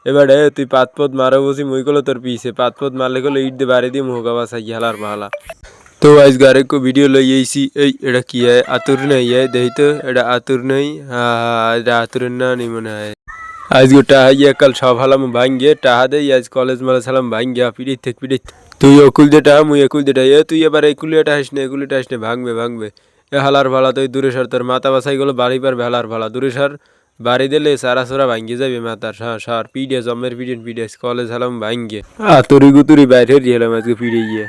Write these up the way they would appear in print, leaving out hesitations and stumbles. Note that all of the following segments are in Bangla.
এবারে তুই পাতপত মারো বসি মুই কলো তোর পিছে পাতপত মারলে কলো ইট দিয়ে বাড়ি দিয়ে মুহকা বাসাই হালার ভালা। তো আজ গারে কো ভিডিও লই আইছি। এই এটা কি হয় আতুর নাই দেই তো এটা আতুর নাই। হ্যাঁ হ্যাঁ এটা আতুরের না নি মনে হয়। আজ গোটা হাইয়া কাল সব হালাম ভাঙ্গে টাহা দেই আজ কলেজ মালে সালাম ভাঙ্গে পিড়িত থেকে পিড়িত তুই অকুল দে টাহা মুই একুল দে টাহা তুই এবার একুলিয়াটা হাস না একুলিটা হাস না ভাঙবে ভাঙবে এ হালার ভালা তুই দূরে সর তোর মাথা বাসাই গেলো বাড়ি পারবে হালার ভালা দূরে সর বাড়ি দিলে সারা সারা ভাঙ্গে যাবে মাথার সার পিডিয়া জমের পিডিয়া কলেজ হালাম ভাঙ্গে আতুরি গুতুরি বাইরে হলাম আজকে পিড়ে গিয়ে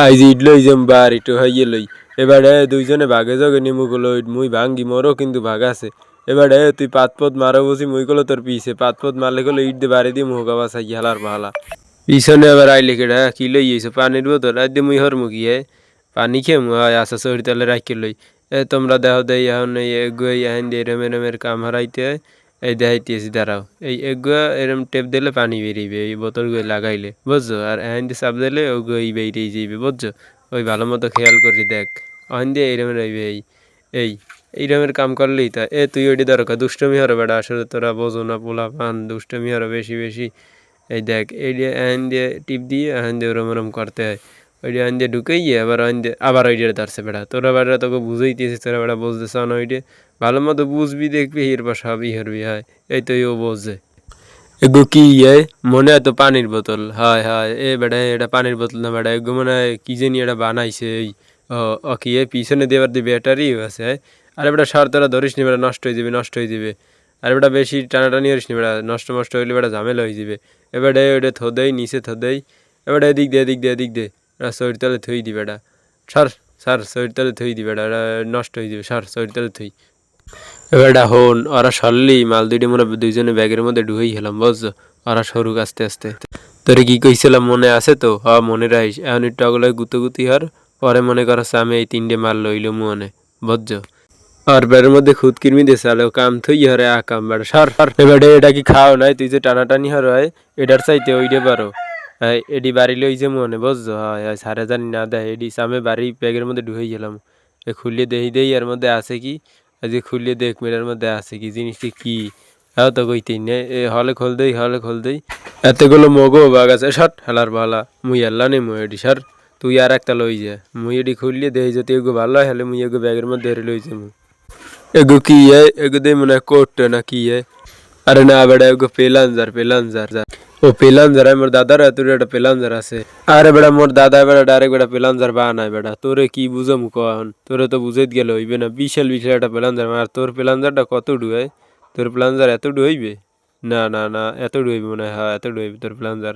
আইজ ইট লই যাম বার একটু হাইয়ে লই এবারে দুইজনে ভাগে জগে নিমু গলো মুই ভাঙ্গি মোরও কিন্তু ভাগ আছে। এবারে তুই পাতপত মারো বসি মুই কলো তোর পিছে পাতপত মারলে কলো ইট দিয়ে বাড়ি দিয়ে মুহকা বাসাই হালার ভালা। পিছনে আবার আইলে কেডা কি লই আইছো পানির বোতল আজ দিয়ে মুই হর মুখি পানি খেয়ে মু আসা শরীর তালে রাখি লই তোমরা দেহ দেই এখন এই এগুয়া এখন দিয়ে এরমের কাম হারাইতে এই দেখাইতেছি দাঁড়াও এই এগুয়া এরম টেপ দিলে পানি বেরিয়েবে এই বোতলগুলো লাগাইলে বুঝছো আর এখন দিয়ে চাপ দিলে ওগুলো বেরিয়ে যাইবে বুঝছো ওই ভালো মতো খেয়াল করি দেখ এখন দিয়ে এইরমের হইবে এই এইরমের কাম করলেই তা তুই ওইটি দরকার দুষ্টমি হরো বেটা আসলে তোরা বোঝো না পোলা পান দুষ্টমি হরো বেশি বেশি এই দেখ এই দিয়ে এখন দিয়ে টিপ দিয়ে এখন দিয়ে ওরম ওরম করতে হয় ওইটা আন দিয়ে ঢুকেই আবার ওইটা ধরছে বেড়া তোরা বেড়া তোকে বুঝাইতেছিস তোরা বেড়া বুঝতেছ না ওইটা ভালো মতো বুঝবি দেখবি এরপর সবই হরবি হয় এই তো ও বোঝে এগো কি মনে হয় তো পানির বোতল হয় হয় বেটা এটা পানির বোতল না বেটা এগো মনে হয় কি জানি এটা বানাইছে এই ও কি পিছনে দেবার দিয়ে ব্যাটারি আছে আরে বেটা সার তোরা ধরিস নি বেটা নষ্ট হয়ে যাবে আর বেটা বেশি টানাটানি হরিস নি বেটা নষ্ট হইলে বেটা ঝামেলা হয়ে যাবে এবারে ওইটা থোদেই নিচে থোদেই এবারে এদিক দে শরীর তালে থই দি বেটা সার শরীর তালে থই দি বেটা নষ্ট হয়ে যাবে সার শরীর তালে থই বেটা হন ওরা সরলি মাল দুইটা মোরা দুইজনে ব্যাগের মধ্যে ঢুকেই গেলাম বুঝছো ওরা সরুক আস্তে আস্তে তোরে কি কইছিলাম মনে আছে তো মনে রাখিস এখন একটু অগলায় গুতোগুতি হর পরে মনে করছে আমি এই 3টে মাল লইলো মনে বুঝছো আর বেড়ের মধ্যে খুদ কিরমি দিয়েছে আলো কাম থই হরে কাম বেড়া সার এবারে এটা কি খাও নাই তুই যে টানাটানি হর হয় এটার চাইতে ওইটে পারো এডি বাড়ি লই যে মনে বুঝছো হয় সারে জানি না দেয় এডি সামে বাড়ি ব্যাগের মধ্যে ঢুকেই গেলাম খুললে দেই এর মধ্যে আছে কি আজকে খুললে দেখ মেয়ের মধ্যে আছে কি জিনিসটি কি তো কইতেই নে হলে খোল দেই এতগুলো মগো বাগ আছে সার হেলার ভালা মুই আল্লাহ নেই মুই এডি সার তুই আর একটা লই যা মুই এডি খুললে দেই যদি এগো ভালো হয় হলে মুই এগো ব্যাগের মধ্যে ধরে লই যাবো এগো কি এগো দে মনে কোট না কি আরে না বেড়া এগো পেলাঞ্জার ও পেলাঞ্জার মোর দাদার তোর একটা পেলাঞ্জার আছে আরে বেড়া মোর দাদা বেড়া ডাইরেক্ট বেড়া পেলাঞ্জার বানায় বেড়া তোরে কি বুঝাম কখন তোরে তো বুঝাইত গেল হইবে না বিশাল একটা পেলাঞ্জার আর তোর পেলাঞ্জারটা কত ডুয়ে তোর পেলাঞ্জার এত ডুইবে না এত ডুইবে মনে হয় এত ডুইবে তোর পেলাঞ্জার